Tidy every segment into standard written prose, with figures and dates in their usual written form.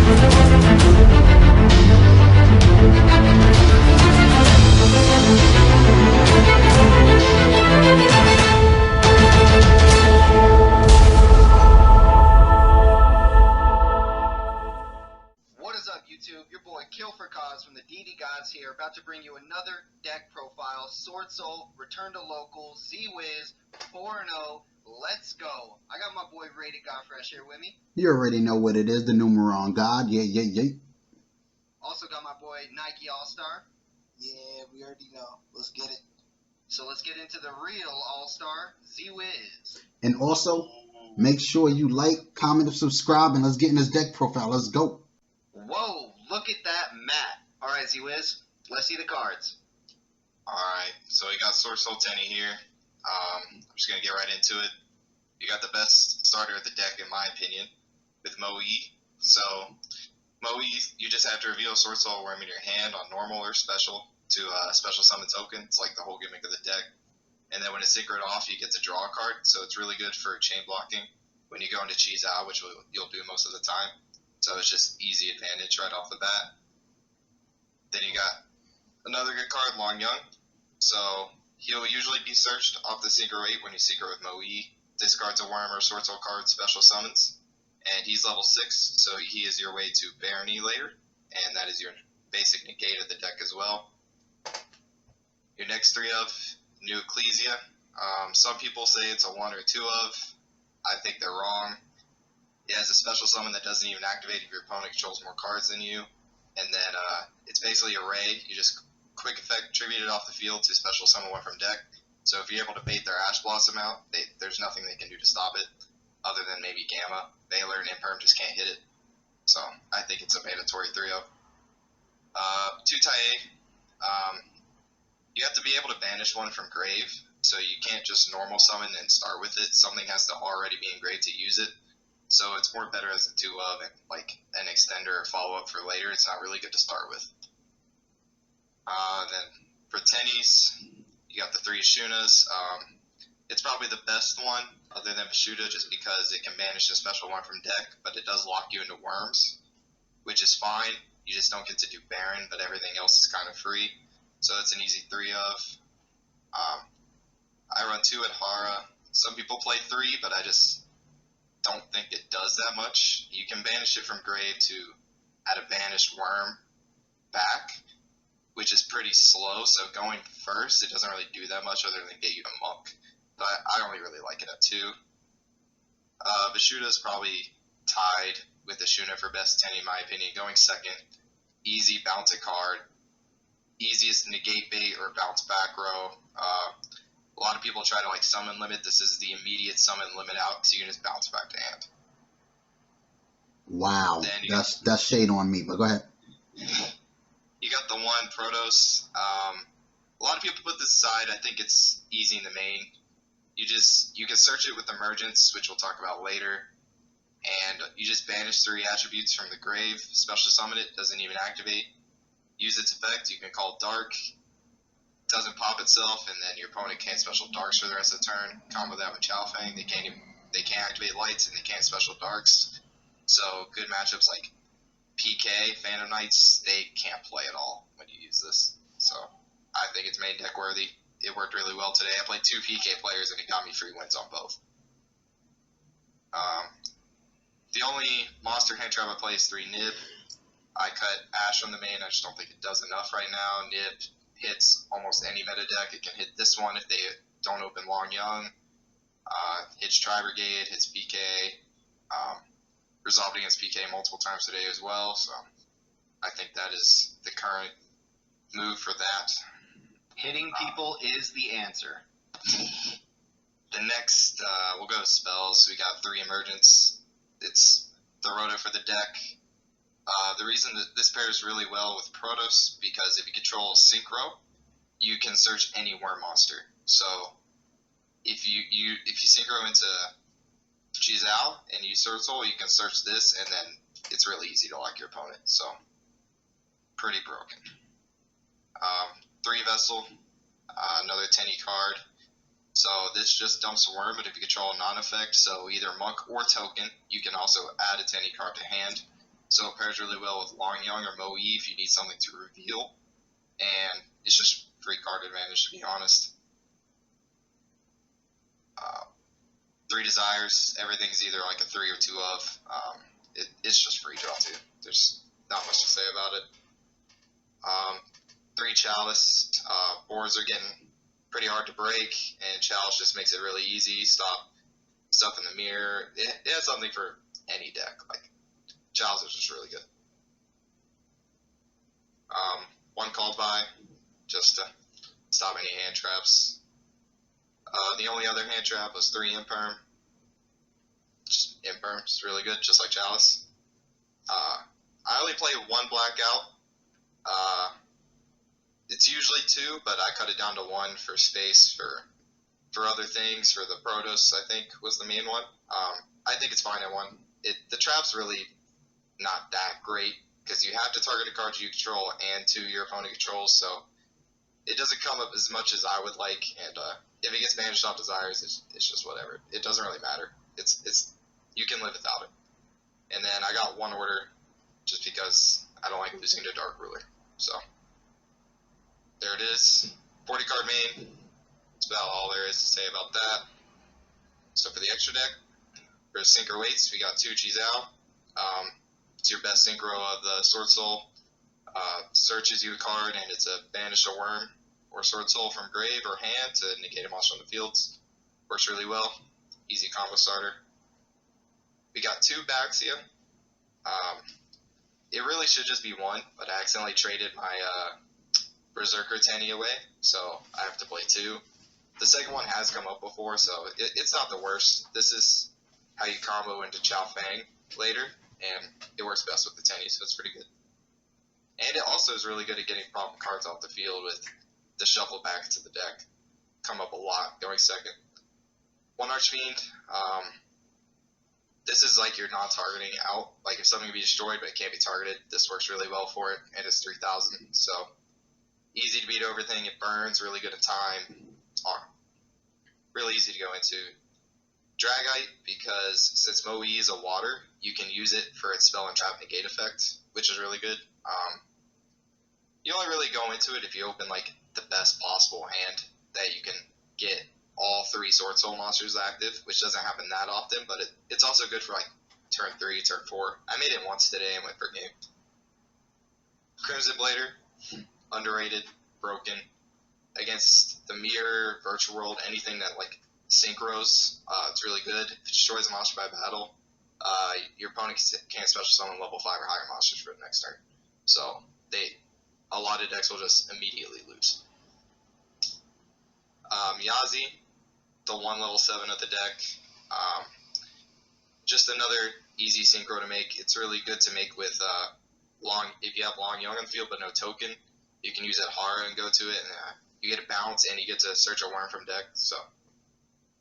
What is up, YouTube? Your boy Kill for Cause from the DD Gods here, about to bring you another deck profile. SWORDSOUL, Return to Local, ZeWiz, 4-0. Let's go. I got my boy Rated Godfresh here with me. You already know what it is, the Numeron God. Yeah. Also got my boy Nike All-Star. Yeah, we already know. Let's get it. So let's get into the real All-Star, ZeWiz. And also, make sure you like, comment, and subscribe, and let's get in this deck profile. Let's go. Whoa, look at that mat. Alright, ZeWiz, let's see the cards. Alright, so we got SWORDSOUL TENYI here. I'm just going to get right into it. You got the best starter of the deck, in my opinion, with Moe. So, Moe, you just have to reveal SWORDSOUL Worm in your hand on normal or special to special summon token. It's like the whole gimmick of the deck. And then when it's synchroed off, you get to draw a card, so it's really good for chain blocking when you go into cheese out, which you'll do most of the time. So it's just easy advantage right off the bat. Then you got another good card, Long Young. So he'll usually be searched off the Synchro 8 when you Synchro with Moe. Discards a Worm or SWORDSOUL card, special summons. And he's level 6, so he is your way to Barony later. And that is your basic negate of the deck as well. Your next 3 of New Ecclesia. Some people say it's a 1 or 2 of. I think they're wrong. It has a special summon that doesn't even activate if your opponent controls more cards than you. And then it's basically a Ray. You just quick effect tribute it off the field to special summon one from deck. So if you're able to bait their Ash Blossom out, there's nothing they can do to stop it, other than maybe Gamma. Veiler and Imperm just can't hit it. So I think it's a mandatory 3-0. 2 Tae. You have to be able to banish one from grave, so you can't just normal summon and start with it. Something has to already be engraved to use it. So it's more better as a 2 of and like an extender or follow up for later. It's not really good to start with. Then for Tennyis, you got the 3 Shunas. It's probably the best one other than Vashuda just because it can banish a special one from deck, but it does lock you into worms, which is fine. You just don't get to do Baron, but everything else is kind of free. So it's an easy 3 of. I run 2 at Hara. Some people play 3, but I just don't think it does that much. You can banish it from grave to add a banished worm back, which is pretty slow. So going first, it doesn't really do that much other than get you to monk. But I only really like it at 2. Vashuda is probably tied with the Shuna for best 10 in my opinion. Going second, easy bounce a card, easiest negate bait or bounce back row. A lot of people try to like summon limit. This is the immediate summon limit out, so you can just bounce back to hand. Wow, that's shade on me, but go ahead. You got the 1 Protos. A lot of people put this aside. I think it's easy in the main. You can search it with Emergence, which we'll talk about later, and you just banish 3 attributes from the grave, special summon it, doesn't even activate. Use its effect, you can call Dark, doesn't pop itself, and then your opponent can't special Darks for the rest of the turn. Combo that with Chowfang, they can't activate Lights and they can't special Darks. So good matchups like PK, Phantom Knights, they can't play at all when you use this. So I think it's main deck worthy. It worked really well today. I played 2 PK players and it got me free wins on both. The only monster hand trap I play is 3 Nib. I cut Ash from the main. I just don't think it does enough right now. Nib hits almost any meta deck. It can hit this one if they don't open Long Young. Hits Tri-Brigade, hits PK. Resolved against PK multiple times today as well. So I think that is the current move for that. Hitting people is the answer. The next, we'll go to spells. We got 3 Emergence. It's the roto for the deck. The reason that this pairs really well with Protos, because if you control Synchro, you can search any worm monster. So if you Synchro into Chizal and you SWORDSOUL, you can search this, and then it's really easy to lock your opponent. So pretty broken. 3 Vessel, another TENYI card. So this just dumps a worm, but if you control a non-effect, so either monk or token, you can also add a TENYI card to hand. So it pairs really well with Long Young or Moe if you need something to reveal. And it's just free card advantage, to be honest. 3 Desires, everything's either like a 3 or 2 of. It's just free draw too. There's not much to say about it. 3 Chalice, boards are getting pretty hard to break, and Chalice just makes it really easy. Stop stuff in the mirror. It has something for any deck. Like, Chalice is just really good. 1 Called By, just to stop any hand traps. The only other hand trap was 3 Imperm. Just Imperm, it's really good, just like Chalice. I only play 1 Blackout. It's usually 2, but I cut it down to 1 for space for other things. For the Protoss, I think, was the main one. I think it's fine at 1. The trap's really not that great, because you have to target a card you control and 2 your opponent controls, so it doesn't come up as much as I would like, and if it gets banished off Desires, it's just whatever. It doesn't really matter. You can live without it. And then I got 1 order, just because I don't like losing to Dark Ruler. So, there it is. 40 card main. That's about all there is to say about that. So for the extra deck, for Synchro Weights, we got 2 Chizao. It's your best synchro of the Sword Soul. Searches you a card, and it's a banish a worm or Sword Soul from grave or hand to negate a monster on the fields. Works really well. Easy combo starter. We got 2 Baxia. It really should just be 1, but I accidentally traded my Berserker TENYI away, so I have to play 2. The second one has come up before, so it's not the worst. This is how you combo into Chao Fang later, and it works best with the TENYI, so it's pretty good. And it also is really good at getting problem cards off the field with the shuffle back to the deck. Come up a lot going second. 1 Archfiend. This is like your non-targeting out. Like if something can be destroyed but it can't be targeted, this works really well for it, and it's 3,000. So easy to beat everything. It burns, really good at time. Really easy to go into. Dragite, because since Moe is a water, you can use it for its spell and trap negate effect, which is really good. You only really go into it if you open like the best possible hand that you can get all 3 Sword Soul monsters active, which doesn't happen that often, but it's also good for like turn 3, turn 4. I made it once today and went per game. Crimson Blader, underrated, broken. Against the Mirror, Virtual World, anything that like synchros, it's really good. If it destroys a monster by battle, your opponent can't special summon level 5 or higher monsters for the next turn. So a lot of decks will just immediately lose. Yazi, the 1 level 7 of the deck. Just another easy synchro to make. It's really good to make with if you have Long Young on the field but no token, you can use that Hara and go to it, and you get a bounce and you get to search a worm from deck. So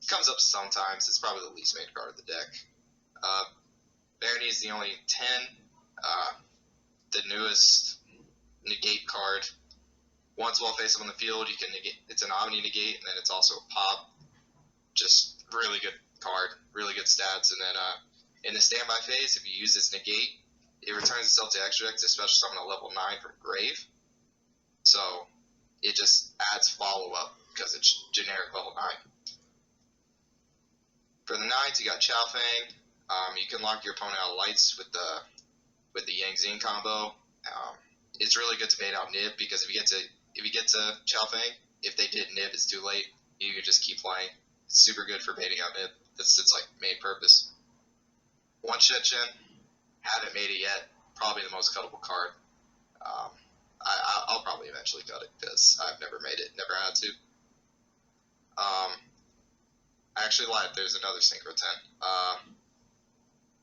it comes up sometimes. It's probably the least made card of the deck. Barony is the only 10. The newest negate card. Once while face up on the field, you can negate. It's an Omni negate, and then it's also a pop. Just really good card, really good stats. And then in the standby phase, if you use this negate, it returns itself to extra deck to special summon a level 9 from grave. So it just adds follow up because it's generic level 9. For the 9s, you got Chao Fang. You can lock your opponent out of lights with the Yang Zing combo. It's really good to bait out Nib, because if you get to Chao Fang, if they did Nib, it's too late. You can just keep playing. It's super good for baiting out Nib. That's its like main purpose. 1 Shechen, haven't made it yet. Probably the most cuttable card. I'll probably eventually cut it because I've never made it, never had to. I actually lied. There's another Synchro 10.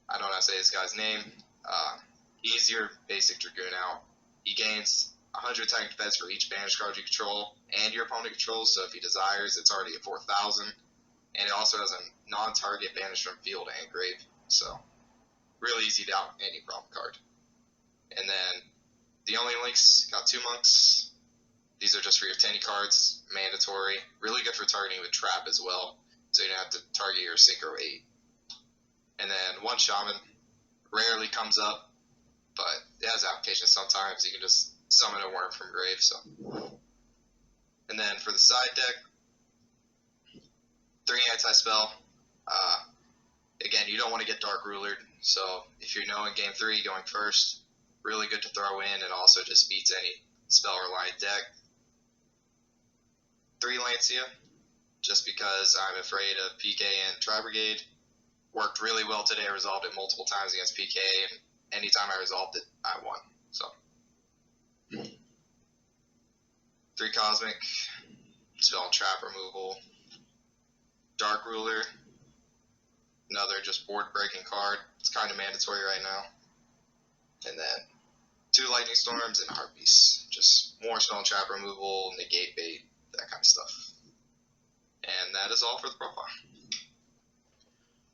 I don't know how to say this guy's name. He's your basic Dragoon out. He gains 100 attack defense for each banished card you control and your opponent controls, so if he desires, it's already at 4,000. And it also has a non-target banish from field and grave, so really easy to out any problem card. And then the only links, got 2 Monks. These are just for your TENYI cards, mandatory. Really good for targeting with Trap as well, so you don't have to target your Synchro 8. And then 1 Shaman, rarely comes up. but it has applications sometimes. You can just summon a worm from grave. So, and then for the side deck, 3 anti-spell. Again, you don't want to get Dark Rulered, so if you're in game 3 going first, really good to throw in, and also just beats any spell reliant deck. 3 Lancia, just because I'm afraid of PK and Tri-Brigade. Worked really well today, resolved it multiple times against PK, and anytime I resolved it, I won. So 3 Cosmic, spell and trap removal. Dark Ruler, another just board breaking card. It's kind of mandatory right now. And then 2 Lightning Storms and Heart Beast. Just more spell and trap removal, negate bait, that kind of stuff. And that is all for the profile.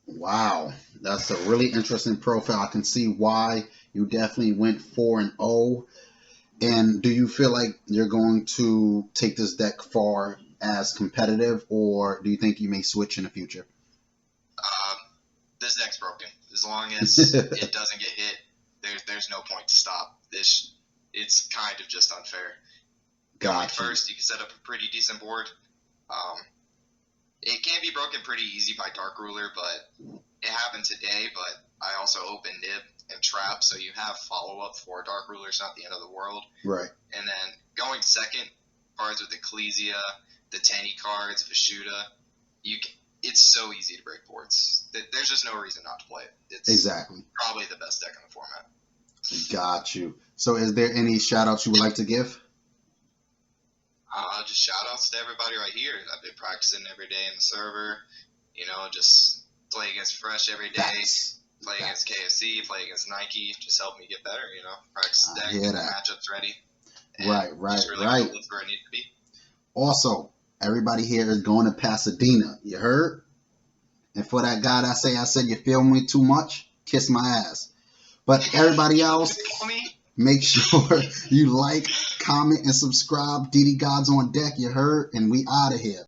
Wow, that's a really interesting profile. I can see why you definitely went 4-0. And do you feel like you're going to take this deck far as competitive, or do you think you may switch in the future? This deck's broken. As long as it doesn't get hit, there's no point to stop. It's kind of just unfair. Going first, you can set up a pretty decent board. It can be broken pretty easy by Dark Ruler, but it happened today. But I also opened Nib and Trap, so you have follow-up for Dark Ruler. It's not the end of the world. Right. And then going second, cards with Ecclesia, the TENYI cards, Vishuda, it's so easy to break boards. There's just no reason not to play it. It's exactly probably the best deck in the format. Got you. So is there any shout-outs you would like to give? Just shout-outs to everybody right here. I've been practicing every day in the server. Just play against Fresh every day. Play against KFC, play against Nike. Just help me get better, Practice the deck, get the matchups ready. Right. Just really look where I need to be. Also, everybody here is going to Pasadena. You heard? And for that guy that I said you feel me too much, kiss my ass. But everybody else, make sure you like, comment, and subscribe. DD Gods on deck, you heard? And we out of here.